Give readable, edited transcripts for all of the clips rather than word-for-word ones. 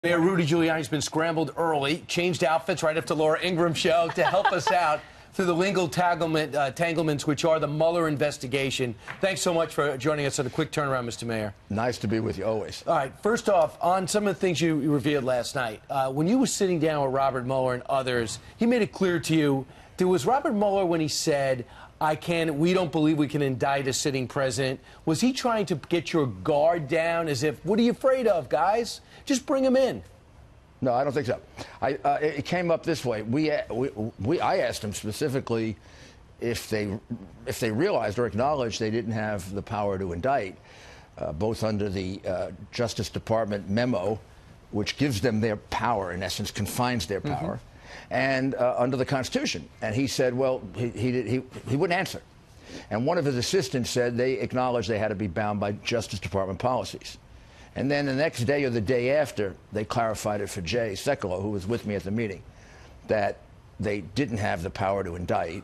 Mayor Rudy Giuliani's been scrambled early, changed outfits right after Laura Ingram's show to help us out through the legal tanglements, which are the Muller investigation. Thanks so much for joining us on a quick turnaround, Mr. Mayor. Nice to be with you, always. All right, first off, on some of the things you revealed last night, when you were sitting down with Robert Mueller and others, he made it clear to you, there was Robert Mueller when he said, we don't believe we can indict a sitting president. Was he trying to get your guard down as if, what are you afraid of, guys? Just bring him in. No, I don't think so. It came up this way. I asked him specifically if they realized or acknowledged they didn't have the power to indict, both under the Justice Department memo, which gives them their power, in essence, confines their power, and under the Constitution. And he said, well, he wouldn't answer. And one of his assistants said they acknowledged they had to be bound by Justice Department policies. And then the next day or the day after, they clarified it for Jay Sekulow, who was with me at the meeting, that they didn't have the power to indict,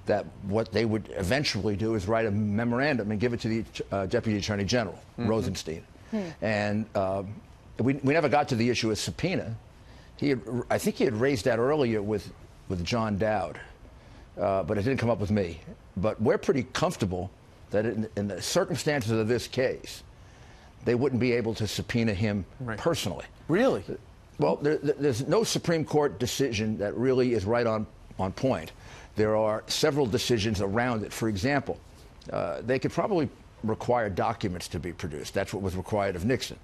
that what they would eventually do is write a memorandum and give it to the Deputy Attorney General, Rosenstein. And we never got to the issue of subpoena. I think he had raised that earlier with John Dowd, but it didn't come up with me. But we're pretty comfortable that in the circumstances of this case, they wouldn't be able to subpoena him personally. Really? Well, there's no Supreme Court decision that really is right on point. There are several decisions around it. For example, they could probably require documents to be produced. That's what was required of Nixon.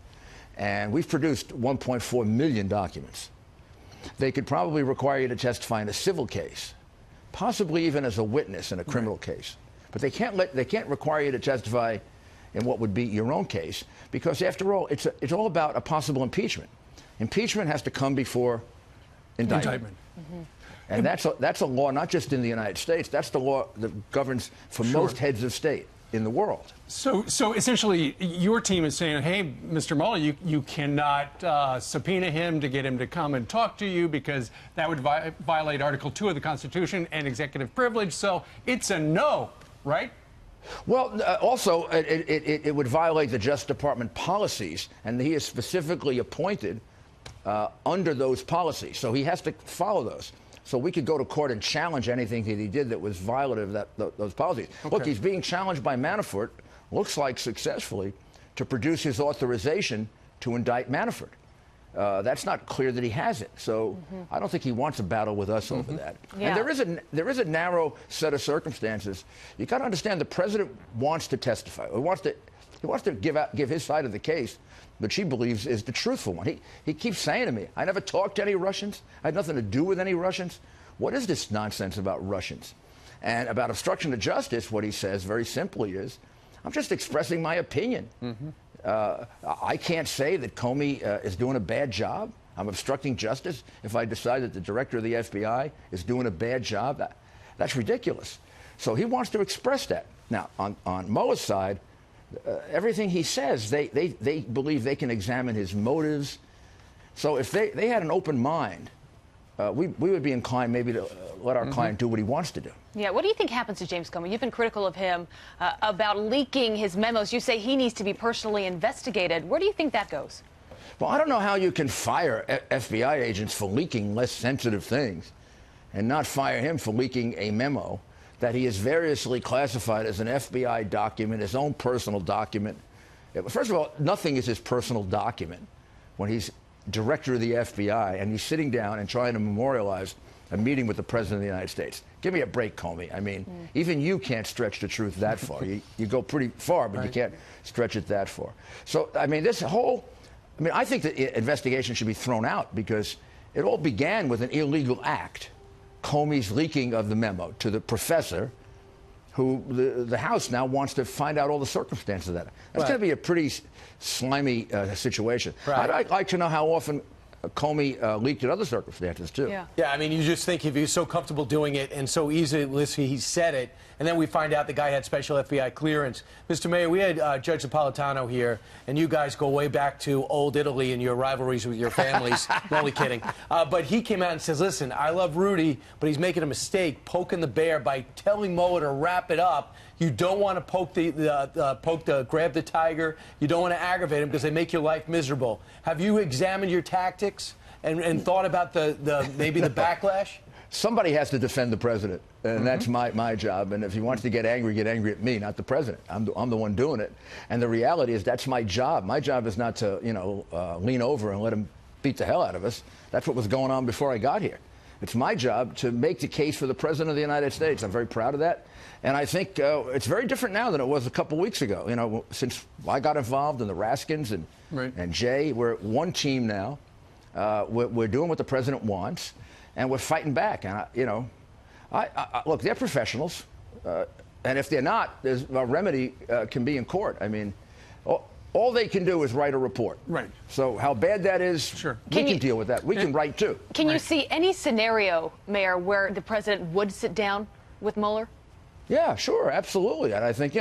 And we've produced 1.4 million documents. They could probably require you to testify in a civil case, possibly even as a witness in a criminal case. But they can't require you to testify in what would be your own case, because after all, it's all about a possible impeachment. Impeachment has to come before indictment. And that's a law not just in the United States. That's the law that governs for most heads of state in the world. So essentially, your team is saying, hey, Mr. Mueller, you cannot subpoena him to get him to come and talk to you because that would violate Article 2 of the Constitution and executive privilege. So it's a no, right? Well, also, it would violate the Justice Department policies, and he is specifically appointed under those policies. So he has to follow those. So we could go to court and challenge anything that he did that was violative of those policies. Okay. Look, he's being challenged by Manafort, looks like successfully, to produce his authorization to indict Manafort. That's not clear that he has it. So I don't think he wants a battle with us over that. Yeah. And there is a narrow set of circumstances. You got to understand the president wants to testify. He wants to give his side of the case, which he believes is the truthful one. He keeps saying to me, I never talked to any Russians. I had nothing to do with any Russians. What is this nonsense about Russians? And about obstruction of justice, what he says very simply is, I'm just expressing my opinion. I can't say that Comey is doing a bad job. I'm obstructing justice if I decide that the director of the FBI is doing a bad job. That's ridiculous. So he wants to express that. Now, on Mueller's side, everything he says, they believe they can examine his motives. So if they had an open mind, we would be inclined maybe to let our client do what he wants to do. Yeah, what do you think happens to James Comey? You've been critical of him about leaking his memos. You say he needs to be personally investigated. Where do you think that goes? Well, I don't know how you can fire FBI agents for leaking less sensitive things and not fire him for leaking a memo that he has variously classified as an FBI document, his own personal document. First of all, nothing is his personal document when he's director of the FBI and he's sitting down and trying to memorialize a meeting with the President of the United States. Give me a break, Comey. I mean, even you can't stretch the truth that far. You go pretty far, but you can't stretch it that far. So, I mean, I think the investigation should be thrown out because it all began with an illegal act. Comey's leaking of the memo to the professor, who the House now wants to find out all the circumstances of that. That's going to be a pretty slimy situation. I'd like to know how often Comey leaked in other circumstances, too. Yeah, I mean, you just think if he's so comfortable doing it and so easily he said it, and then we find out the guy had special FBI clearance. Mr. Mayor, we had Judge Napolitano here, and you guys go way back to old Italy and your rivalries with your families. I'm only kidding. But he came out and says, listen, I love Rudy, but he's making a mistake, poking the bear by telling Mueller to wrap it up. You don't want to grab the tiger. You don't want to aggravate him because they make your life miserable. Have you examined your tactics and thought about maybe the backlash? Somebody has to defend the president, and that's my job. And if he wants to get angry at me, not the president. I'm the one doing it. And the reality is that's my job. My job is not to, lean over and let him beat the hell out of us. That's what was going on before I got here. It's my job to make the case for the president of the United States. I'm very proud of that. And I think it's very different now than it was a couple weeks ago. Since I got involved in the Raskins and Jay, we're one team now. We're doing what the president wants. And we're fighting back. And, look, they're professionals. And if they're not, there's a remedy can be in court. I mean, all they can do is write a report. Right. So how bad that is, sure. we can deal with that. We can write, too. Can you see any scenario, Mayor, where the president would sit down with Mueller? Yeah, sure, absolutely. And I think,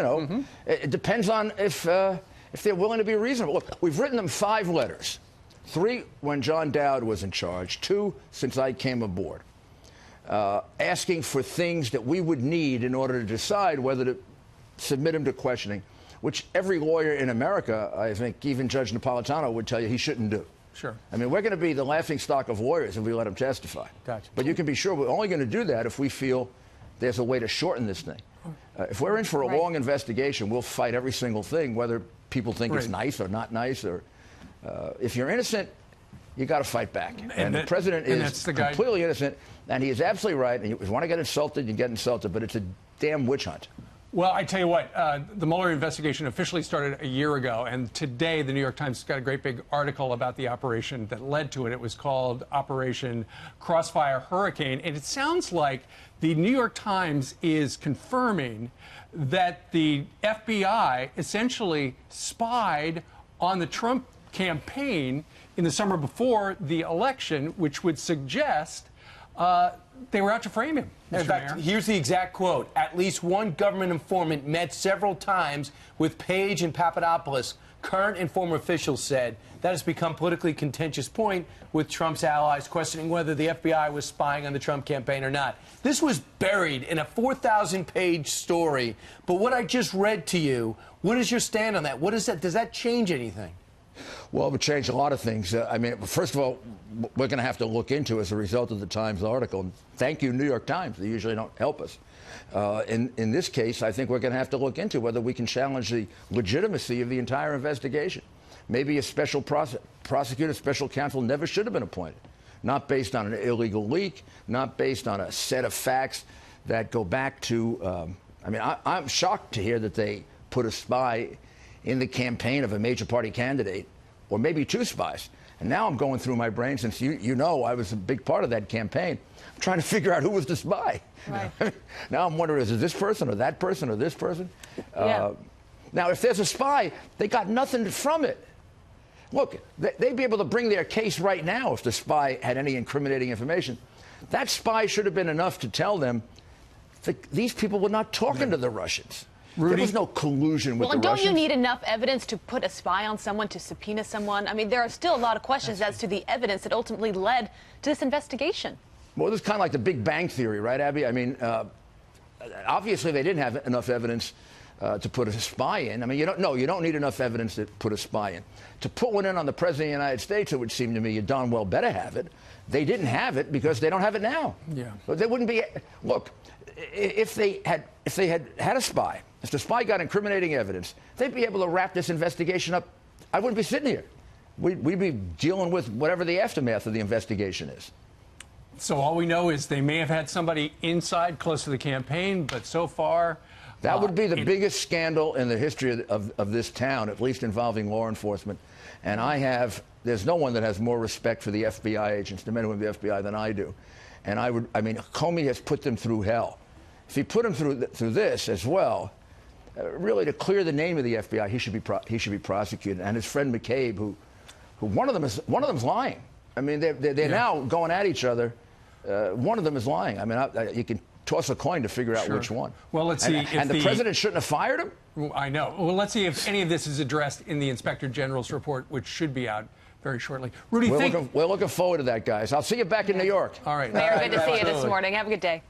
it depends on if they're willing to be reasonable. Look, we've written them 5 letters. 3 when John Dowd was in charge, 2 since I came aboard, asking for things that we would need in order to decide whether to submit him to questioning, which every lawyer in America, I think, even Judge Napolitano would tell you he shouldn't do. Sure. I mean, we're going to be the laughingstock of lawyers if we let him testify. Gotcha. But you can be sure we're only going to do that if we feel there's a way to shorten this thing. If we're in for a long investigation, we'll fight every single thing, whether people think it's nice or not nice, or if you're innocent, you got to fight back. And the president is completely innocent, and he is absolutely right. And if you want to get insulted, you get insulted, but it's a damn witch hunt. Well, I tell you what, the Mueller investigation officially started a year ago, and today the New York Times got a great big article about the operation that led to it. It was called Operation Crossfire Hurricane, and it sounds like the New York Times is confirming that the FBI essentially spied on the Trump campaign in the summer before the election, which would suggest they were out to frame him. In fact, here's the exact quote. At least one government informant met several times with Page and Papadopoulos. Current and former officials said that has become a politically contentious point with Trump's allies questioning whether the FBI was spying on the Trump campaign or not. This was buried in a 4,000-page story. But what I just read to you, what is your stand on that? What is that? Does that change anything? Well, it would change a lot of things. I mean, first of all, we're going to have to look into as a result of the Times article. And thank you, New York Times. They usually don't help us. In this case, I think we're going to have to look into whether we can challenge the legitimacy of the entire investigation. Maybe a special prosecutor, special counsel never should have been appointed. Not based on an illegal leak, not based on a set of facts that go back to, I'm shocked to hear that they put a spy in the campaign of a major party candidate, or maybe 2 spies. And now I'm going through my brain, since you know I was a big part of that campaign. I'm trying to figure out who was the spy. Right. Now I'm wondering, is it this person or that person or this person? Yeah. Now, if there's a spy, they got nothing from it. Look, they'd be able to bring their case right now if the spy had any incriminating information. That spy should have been enough to tell them that these people were not talking to the Russians. Rudy? There was no collusion with the Russians. Well, don't you need enough evidence to put a spy on someone, to subpoena someone? I mean, there are still a lot of questions as to the evidence that ultimately led to this investigation. Well, this is kind of like the Big Bang Theory, right, Abby? I mean, obviously they didn't have enough evidence to put a spy in. I mean, you don't need enough evidence to put a spy in. To put one in on the President of the United States, it would seem to me you darn well better have it. They didn't have it because they don't have it now. Yeah. But they wouldn't be. Look, if they had a spy, if the spy got incriminating evidence, they'd be able to wrap this investigation up. I wouldn't be sitting here. We'd be dealing with whatever the aftermath of the investigation is. So all we know is they may have had somebody inside close to the campaign, but so far... That would be the biggest scandal in the history of this town, at least involving law enforcement. And there's no one that has more respect for the FBI agents, the men who are in the FBI, than I do. And Comey has put them through hell. If he put them through this as well, really to clear the name of the FBI, he should be prosecuted. And his friend McCabe, who one of them's lying. I mean, they're now going at each other. One of them is lying. I mean, you can toss a coin to figure out which one. Well, let's see. And the president shouldn't have fired him? Well, I know. Well, let's see if any of this is addressed in the Inspector General's report, which should be out very shortly. Rudy, we're looking forward to that, guys. I'll see you back in New York. All right. Mayor, good to see you this morning. Have a good day.